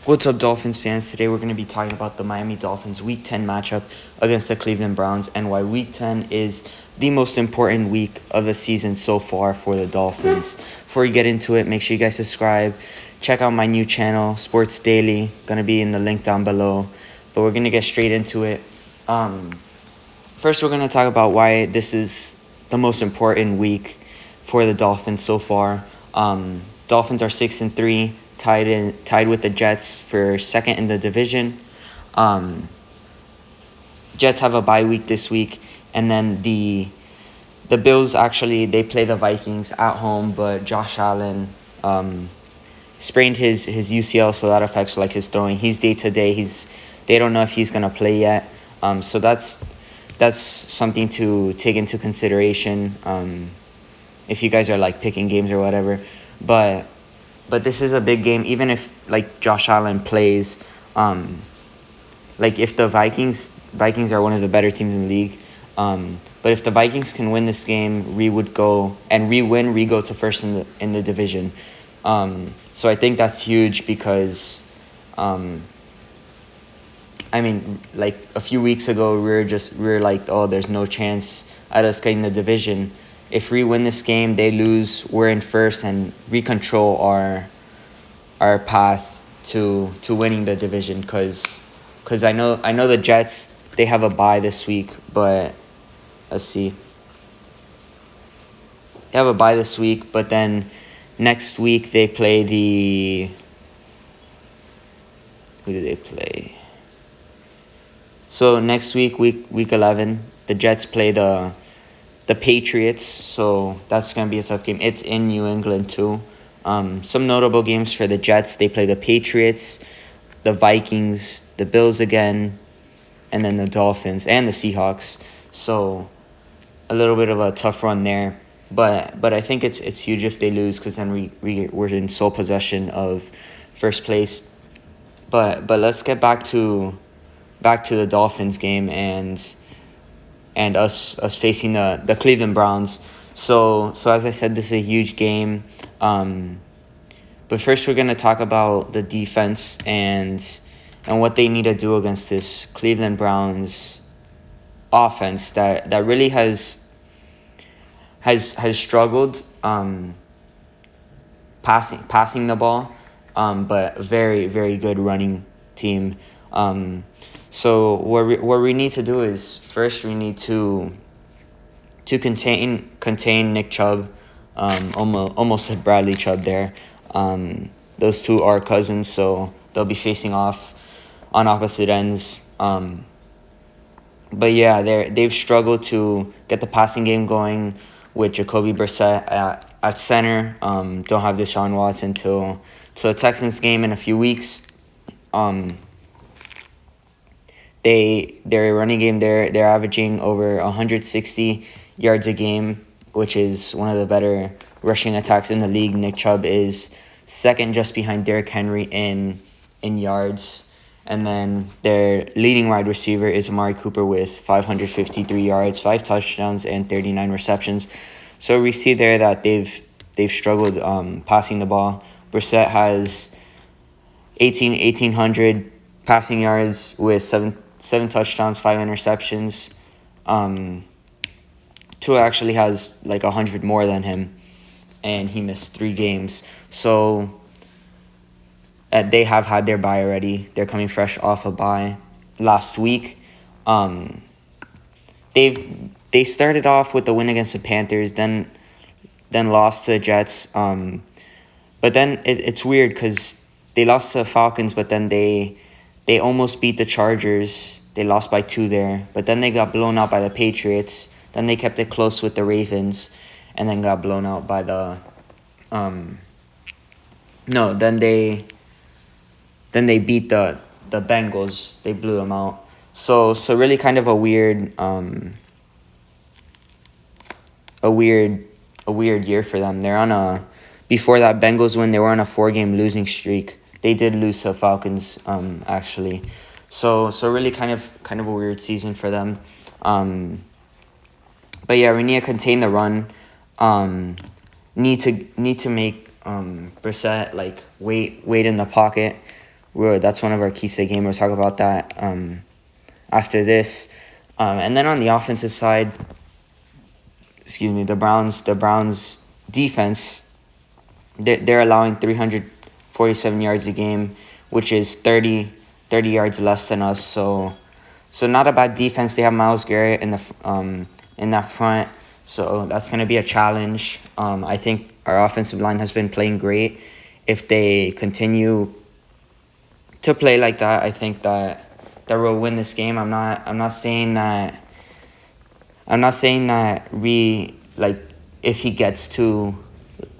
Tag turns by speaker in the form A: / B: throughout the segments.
A: What's up, Dolphins fans? Today we're going to be talking about the Miami Dolphins Week 10 matchup against the Cleveland Browns and why Week 10 is the most important week of the season so far for the Dolphins. Before we get into it, make sure you guys subscribe. Check out my new channel, Sports Daily. Going to be in the link down below. But we're going to get straight into it. First, we're going to talk about why this is the most important week for the Dolphins so far. Dolphins are 6-3. Tied with the Jets for second in the division. Jets have a bye week this week, and then the Bills they play the Vikings at home, but Josh Allen sprained his UCL, so that affects his throwing. He's day to day. They don't know if he's gonna play yet. So that's something to take into consideration. If you guys are picking games or whatever, But this is a big game, even if Josh Allen plays. If the Vikings are one of the better teams in the league. But if the Vikings can win this game, we go to first in the division. So I think that's huge because, a few weeks ago we were like, oh, there's no chance at us getting the division. If we win this game, they lose, we're in first, and we control our path to winning the division. Cause I know the Jets, they have a bye this week, but let's see. They have a bye this week, but then next week they play who do they play? So next week 11, the Jets play the Patriots, so that's going to be a tough game. It's in New England, too. Some notable games for the Jets. They play the Patriots, the Vikings, the Bills again, and then the Dolphins and the Seahawks. So a little bit of a tough run there. But I think it's huge if they lose, because then we're in sole possession of first place. But let's get back to the Dolphins game and us facing the Cleveland Browns. So as I said, this is a huge game. But first we're going to talk about the defense and what they need to do against this Cleveland Browns offense that really has struggled passing the ball, but very, very good running team. So what we need to do is first we need to contain Nick Chubb. Almost said Bradley Chubb there. Those two are cousins, so they'll be facing off on opposite ends. But yeah, they've struggled to get the passing game going with Jacoby Brissett at center. Don't have Deshaun Watson till the Texans game in a few weeks. Their running game, they're averaging over 160 yards a game, which is one of the better rushing attacks in the league. Nick Chubb is second just behind Derrick Henry in yards. And then their leading wide receiver is Amari Cooper with 553 yards, 5 touchdowns, and 39 receptions. So we see there that they've struggled passing the ball. Brissett has 1,800 passing yards with seven touchdowns, 5 interceptions. Tua actually has 100 more than him, and he missed 3 games. So they have had their bye already. They're coming fresh off a bye last week. They started off with the win against the Panthers, then lost to the Jets. But then it's weird because they lost to the Falcons, but then they almost beat the Chargers. They lost by 2 there, but then they got blown out by the Patriots. Then they kept it close with the Ravens, and then got blown out by the Then they beat the Bengals. They blew them out. So really kind of a weird year for them. They're on before that Bengals win, they were on a 4-game losing streak. They did lose to Falcons actually. So really kind of a weird season for them. But yeah, we need to contain the run. Need to make Brissett wait in the pocket. that's one of our keys to the game. We'll talk about that after this. And then on the offensive side, the Browns defense, they're allowing 347 yards a game, which is 30 yards less than us. So not a bad defense. They have Myles Garrett in that front, so that's going to be a challenge. I think our offensive line has been playing great. If they continue to play like that, I think that we'll win this game. I'm not saying that we, like, if he gets to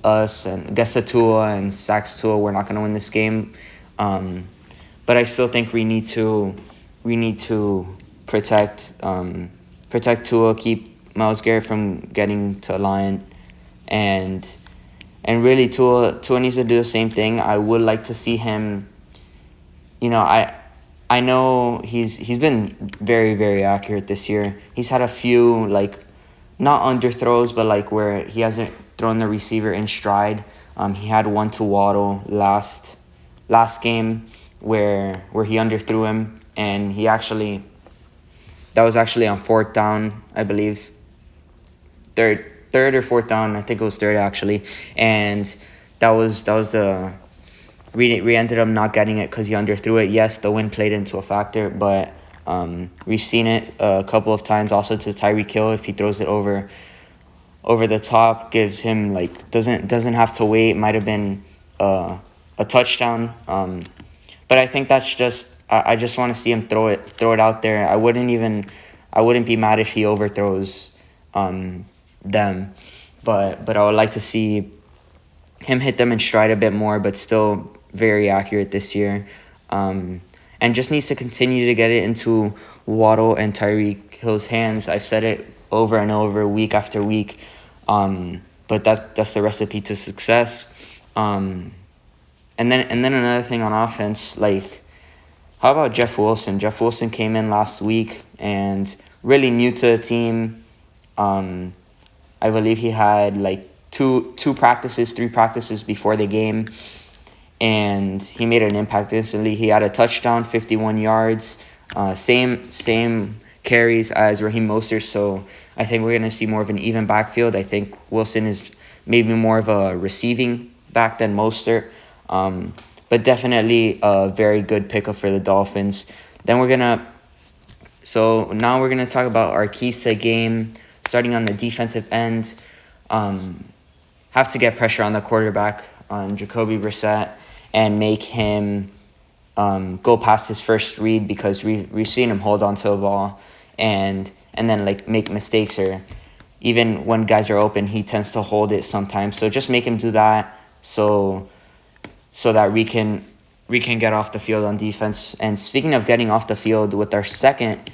A: us and gets to Tua and sacks Tua, we're not going to win this game. But I still think we need to protect Tua, keep Myles Garrett from getting to a line, and really Tua needs to do the same thing. I would like to see him. I know he's been very, very accurate this year. He's had a few, like, not underthrows, but like where he hasn't thrown the receiver in stride. He had one to Waddle last game where he underthrew him, and that was actually on fourth down, I believe. Third or fourth down, I think it was third actually, and that was the. We ended up not getting it because he underthrew it. Yes, the wind played into a factor, but we've seen it a couple of times also to Tyreek Hill. If he throws it over the top, gives him, like, doesn't have to wait. Might have been a touchdown. But I think that's just I just want to see him throw it out there. I wouldn't be mad if he overthrows them, but I would like to see him hit them in stride a bit more, but still very accurate this year. And just needs to continue to get it into Waddle and Tyreek Hill's hands. I've said it over and over, week after week. But that's the recipe to success. And then another thing on offense, like, how about Jeff Wilson? Jeff Wilson came in last week and really new to the team. I believe he had like three practices before the game, and he made an impact instantly. He had a touchdown, 51 yards, same carries as Raheem Mostert. So I think we're going to see more of an even backfield. I think Wilson is maybe more of a receiving back than Mostert. But definitely a very good pickup for the Dolphins. Then now we're gonna talk about our keys to the game. Starting on the defensive end, have to get pressure on the quarterback, on Jacoby Brissett, and make him go past his first read, because we've seen him hold on to the ball and then, like, make mistakes, or even when guys are open, he tends to hold it sometimes. So just make him do that, so that we can get off the field on defense. And speaking of getting off the field, with our second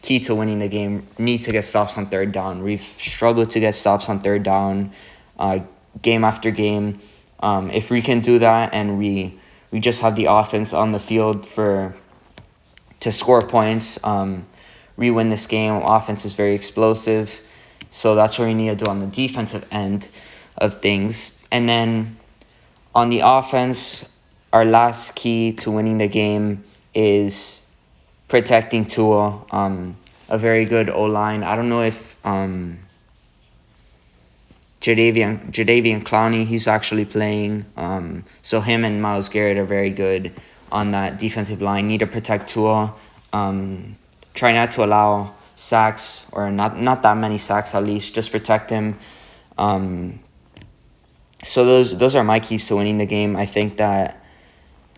A: key to winning the game, need to get stops on third down. We've struggled to get stops on third down game after game. If we can do that, and we just have the offense on the field to score points, we win this game. Offense is very explosive, so that's what we need to do on the defensive end of things. And then on the offense, our last key to winning the game is protecting Tua. A very good O-line. I don't know if Jadeveon Clowney, he's actually playing. So him and Myles Garrett are very good on that defensive line. Need to protect Tua. Try not to allow sacks, or not that many sacks at least. Just protect him. So those are my keys to winning the game. I think that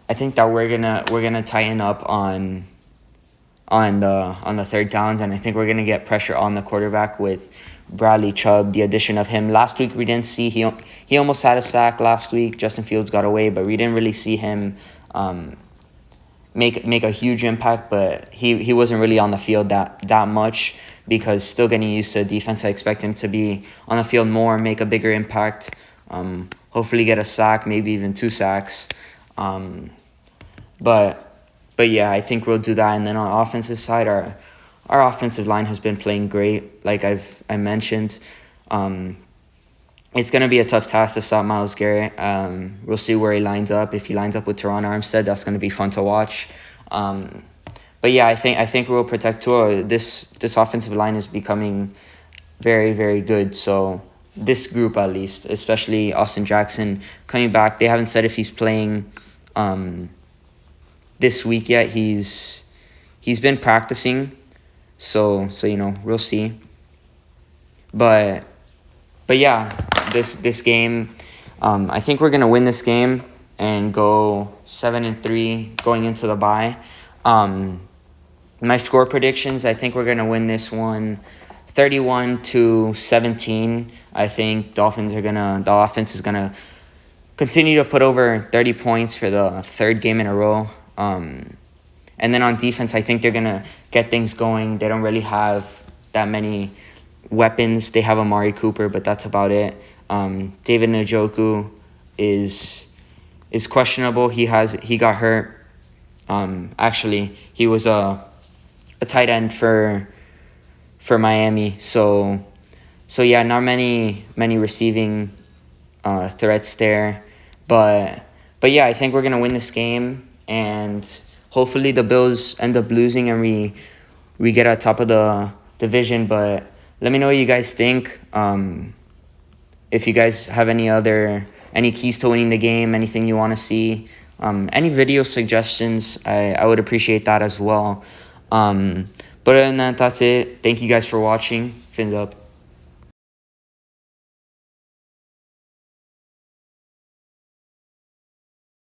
A: we're gonna tighten up on the third downs, and I think we're gonna get pressure on the quarterback with Bradley Chubb. The addition of him last week, we didn't see he almost had a sack last week. Justin Fields got away, but we didn't really see him make a huge impact. But he wasn't really on the field that much, because still getting used to defense. I expect him to be on the field more, make a bigger impact. Hopefully get a sack, maybe even 2 sacks. But yeah, I think we'll do that. And then on the offensive side, our offensive line has been playing great, like I mentioned. it's going to be a tough task to stop Myles Garrett. We'll see where he lines up. If he lines up with Teron Armstead, that's going to be fun to watch. But yeah, I think we'll protect Tua. This offensive line is becoming very, very good. So this group, at least, especially Austin Jackson coming back, they haven't said if he's playing this week yet. He's been practicing, so we'll see. But yeah, this game, I think we're gonna win this game and go 7-3 going into the bye. My score predictions, I think we're gonna win this one 31-17. I think the offense is gonna continue to put over 30 points for the third game in a row. And then on defense, I think they're gonna get things going. They don't really have that many weapons. They have Amari Cooper, but that's about it. David Njoku is questionable. He got hurt. Actually, he was a tight end for Miami. So yeah, not many receiving threats there. But yeah, I think we're gonna win this game, and hopefully the Bills end up losing and we get at top of the division. But let me know what you guys think. If you guys have any keys to winning the game, anything you want to see, any video suggestions, I would appreciate that as well. But other than that, that's it. Thank you guys for watching. Fins up.